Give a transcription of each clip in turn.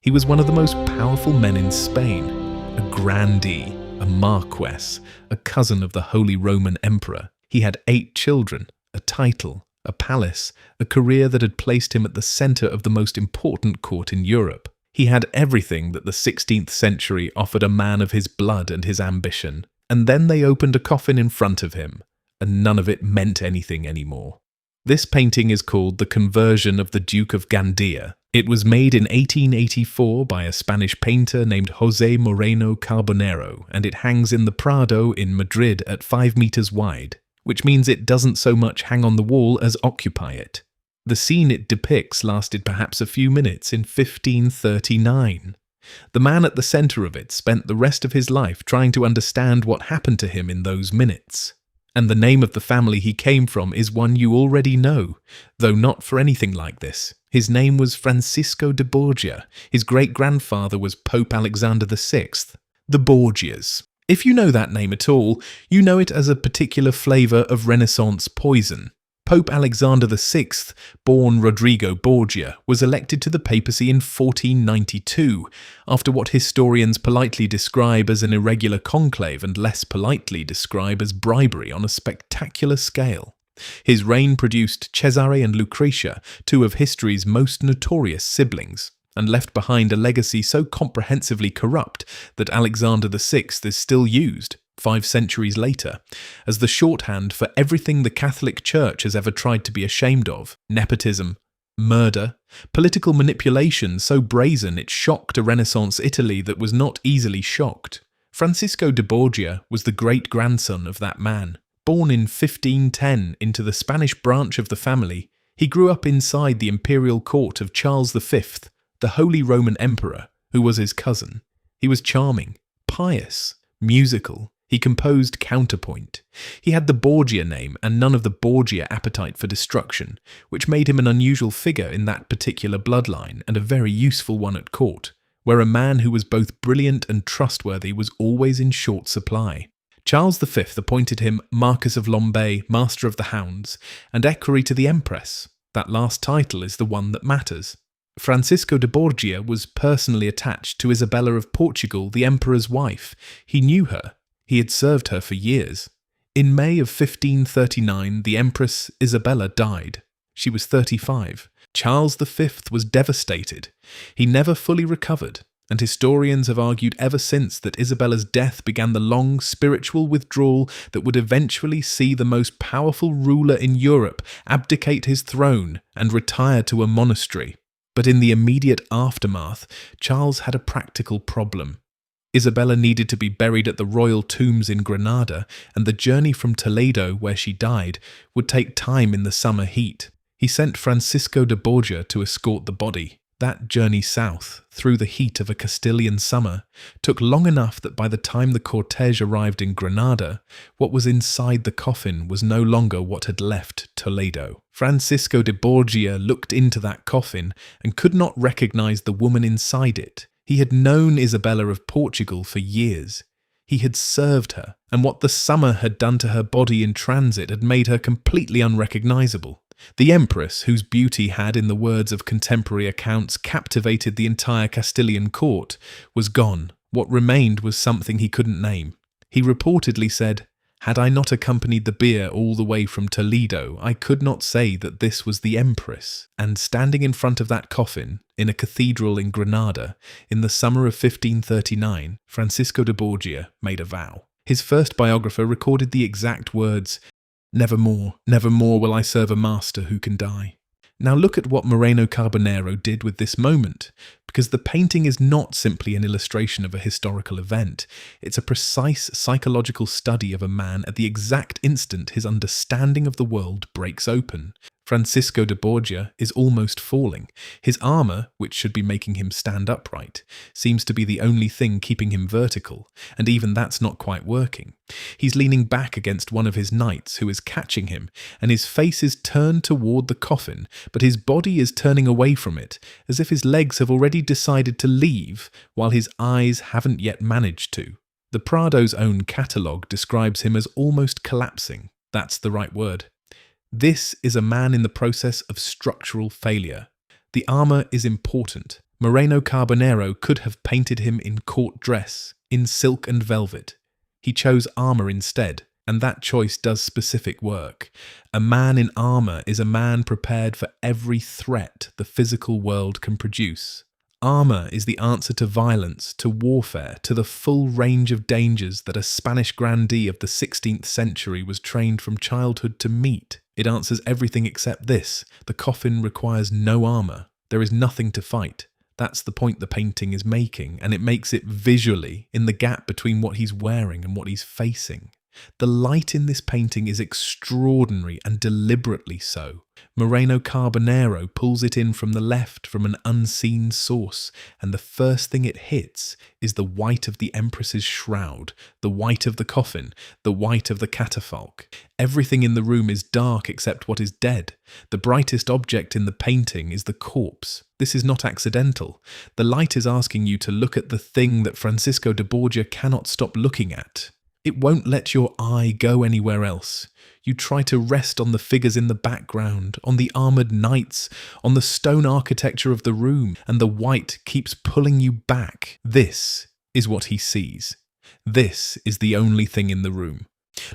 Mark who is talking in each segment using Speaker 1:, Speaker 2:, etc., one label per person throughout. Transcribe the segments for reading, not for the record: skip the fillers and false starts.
Speaker 1: He was one of the most powerful men in Spain, a grandee, a marquess, a cousin of the Holy Roman Emperor. He had 8 children, a title, a palace, a career that had placed him at the centre of the most important court in Europe. He had everything that the 16th century offered a man of his blood and his ambition. And then they opened a coffin in front of him, and none of it meant anything anymore. This painting is called The Conversion of the Duke of Gandía. It was made in 1884 by a Spanish painter named José Moreno Carbonero, and it hangs in the Prado in Madrid at 5 meters wide, which means it doesn't so much hang on the wall as occupy it. The scene it depicts lasted perhaps a few minutes in 1539. The man at the centre of it spent the rest of his life trying to understand what happened to him in those minutes. And the name of the family he came from is one you already know, though not for anything like this. His name was Francisco de Borgia. His great-grandfather was Pope Alexander VI. The Borgias. If you know that name at all, you know it as a particular flavour of Renaissance poison. Pope Alexander VI, born Rodrigo Borgia, was elected to the papacy in 1492, after what historians politely describe as an irregular conclave and less politely describe as bribery on a spectacular scale. His reign produced Cesare and Lucretia, 2 of history's most notorious siblings, and left behind a legacy so comprehensively corrupt that Alexander VI is still used, 5 centuries later, as the shorthand for everything the Catholic Church has ever tried to be ashamed of: nepotism, murder, political manipulation so brazen it shocked a Renaissance Italy that was not easily shocked. Francisco de Borgia was the great-grandson of that man. Born in 1510 into the Spanish branch of the family, he grew up inside the imperial court of Charles V, the Holy Roman Emperor, who was his cousin. He was charming, pious, musical. He composed counterpoint. He had the Borgia name and none of the Borgia appetite for destruction, which made him an unusual figure in that particular bloodline and a very useful one at court, where a man who was both brilliant and trustworthy was always in short supply. Charles V appointed him Marquis of Lombay, Master of the Hounds, and equerry to the Empress. That last title is the one that matters. Francisco de Borgia was personally attached to Isabella of Portugal, the Emperor's wife. He knew her. He had served her for years. In May of 1539, the Empress Isabella died. She was 35. Charles V was devastated. He never fully recovered, and historians have argued ever since that Isabella's death began the long spiritual withdrawal that would eventually see the most powerful ruler in Europe abdicate his throne and retire to a monastery. But in the immediate aftermath, Charles had a practical problem. Isabella needed to be buried at the royal tombs in Granada, and the journey from Toledo, where she died, would take time in the summer heat. He sent Francisco de Borgia to escort the body. That journey south, through the heat of a Castilian summer, took long enough that by the time the cortege arrived in Granada, what was inside the coffin was no longer what had left Toledo. Francisco de Borgia looked into that coffin and could not recognize the woman inside it. He had known Isabella of Portugal for years. He had served her, and what the summer had done to her body in transit had made her completely unrecognizable. The Empress, whose beauty had, in the words of contemporary accounts, captivated the entire Castilian court, was gone. What remained was something he couldn't name. He reportedly said, "Had I not accompanied the bier all the way from Toledo, I could not say that this was the Empress." And standing in front of that coffin, in a cathedral in Granada, in the summer of 1539, Francisco de Borgia made a vow. His first biographer recorded the exact words, never more will I serve a master who can die." Now look at what Moreno Carbonero did with this moment, because the painting is not simply an illustration of a historical event. It's a precise psychological study of a man at the exact instant his understanding of the world breaks open. Francisco de Borgia is almost falling. His armour, which should be making him stand upright, seems to be the only thing keeping him vertical, and even that's not quite working. He's leaning back against one of his knights who is catching him, and his face is turned toward the coffin, but his body is turning away from it, as if his legs have already decided to leave, while his eyes haven't yet managed to. The Prado's own catalogue describes him as almost collapsing. That's the right word. This is a man in the process of structural failure. The armour is important, Moreno Carbonero could have painted him in court dress, in silk and velvet. He chose armour instead, and that choice does specific work. A man in armour is a man prepared for every threat the physical world can produce. Armour is the answer to violence, to warfare, to the full range of dangers that a Spanish grandee of the 16th century was trained from childhood to meet. It answers everything except this: the coffin requires no armour. There is nothing to fight. That's the point the painting is making, and it makes it visually in the gap between what he's wearing and what he's facing. The light in this painting is extraordinary and deliberately so. Moreno Carbonero pulls it in from the left from an unseen source, and the first thing it hits is the white of the Empress's shroud, the white of the coffin, the white of the catafalque. Everything in the room is dark except what is dead. The brightest object in the painting is the corpse. This is not accidental. The light is asking you to look at the thing that Francisco de Borgia cannot stop looking at. It won't let your eye go anywhere else. You try to rest on the figures in the background, on the armoured knights, on the stone architecture of the room, and the white keeps pulling you back. This is what he sees. This is the only thing in the room.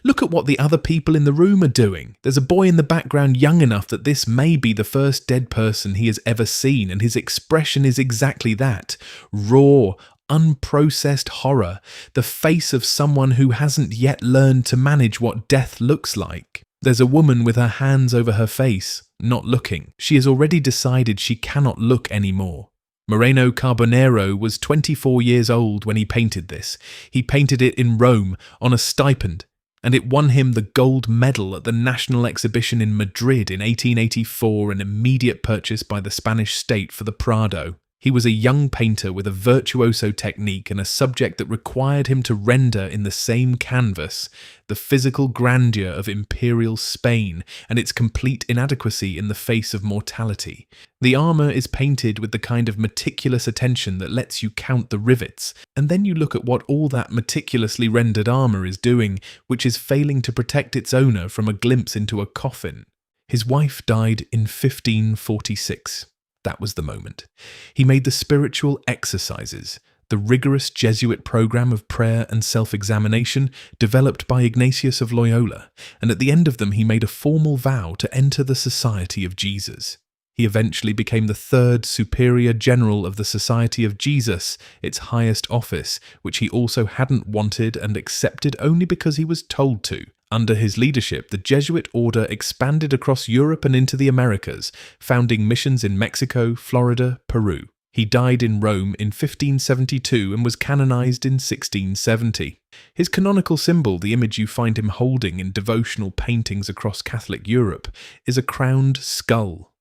Speaker 1: Look at what the other people in the room are doing. There's a boy in the background young enough that this may be the first dead person he has ever seen, and his expression is exactly that. Raw, unprocessed horror, the face of someone who hasn't yet learned to manage what death looks like. There's a woman with her hands over her face, not looking. She has already decided she cannot look anymore. Moreno Carbonero was 24 years old when he painted this. He painted it in Rome on a stipend, and it won him the gold medal at the National Exhibition in Madrid in 1884, an immediate purchase by the Spanish state for the Prado. He was a young painter with a virtuoso technique and a subject that required him to render in the same canvas the physical grandeur of imperial Spain and its complete inadequacy in the face of mortality. The armour is painted with the kind of meticulous attention that lets you count the rivets, and then you look at what all that meticulously rendered armour is doing, which is failing to protect its owner from a glimpse into a coffin. His wife died in 1546. That was the moment. He made the spiritual exercises, the rigorous Jesuit program of prayer and self-examination developed by Ignatius of Loyola, and at the end of them he made a formal vow to enter the Society of Jesus. He eventually became the third Superior General of the Society of Jesus, its highest office, which he also hadn't wanted and accepted only because he was told to. Under his leadership, the Jesuit order expanded across Europe and into the Americas, founding missions in Mexico, Florida, Peru. He died in Rome in 1572 and was canonized in 1670. His canonical symbol, the image you find him holding in devotional paintings across Catholic Europe, is a crowned skull.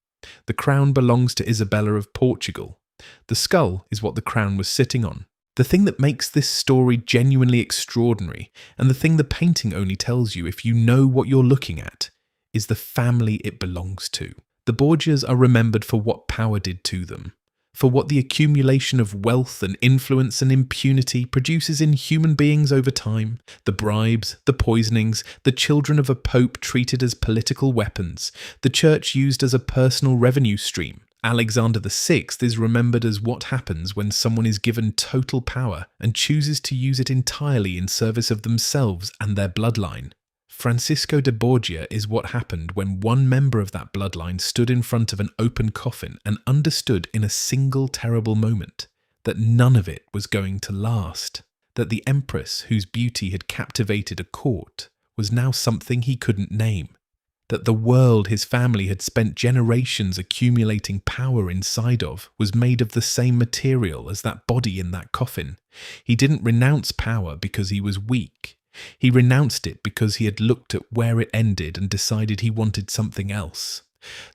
Speaker 1: The crown belongs to Isabella of Portugal. The skull is what the crown was sitting on. The thing that makes this story genuinely extraordinary, and the thing the painting only tells you if you know what you're looking at, is the family it belongs to. The Borgias are remembered for what power did to them, for what the accumulation of wealth and influence and impunity produces in human beings over time, the bribes, the poisonings, the children of a pope treated as political weapons, the church used as a personal revenue stream. Alexander VI is remembered as what happens when someone is given total power and chooses to use it entirely in service of themselves and their bloodline. Francisco de Borgia is what happened when one member of that bloodline stood in front of an open coffin and understood in a single terrible moment that none of it was going to last, that the empress whose beauty had captivated a court was now something he couldn't name, that the world his family had spent generations accumulating power inside of was made of the same material as that body in that coffin. He didn't renounce power because he was weak. He renounced it because he had looked at where it ended and decided he wanted something else.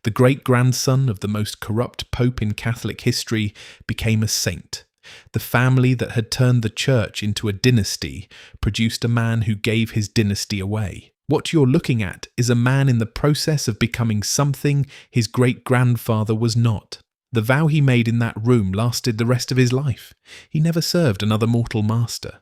Speaker 1: The great-grandson of the most corrupt pope in Catholic history became a saint. The family that had turned the church into a dynasty produced a man who gave his dynasty away. What you're looking at is a man in the process of becoming something his great-grandfather was not. The vow he made in that room lasted the rest of his life. He never served another mortal master.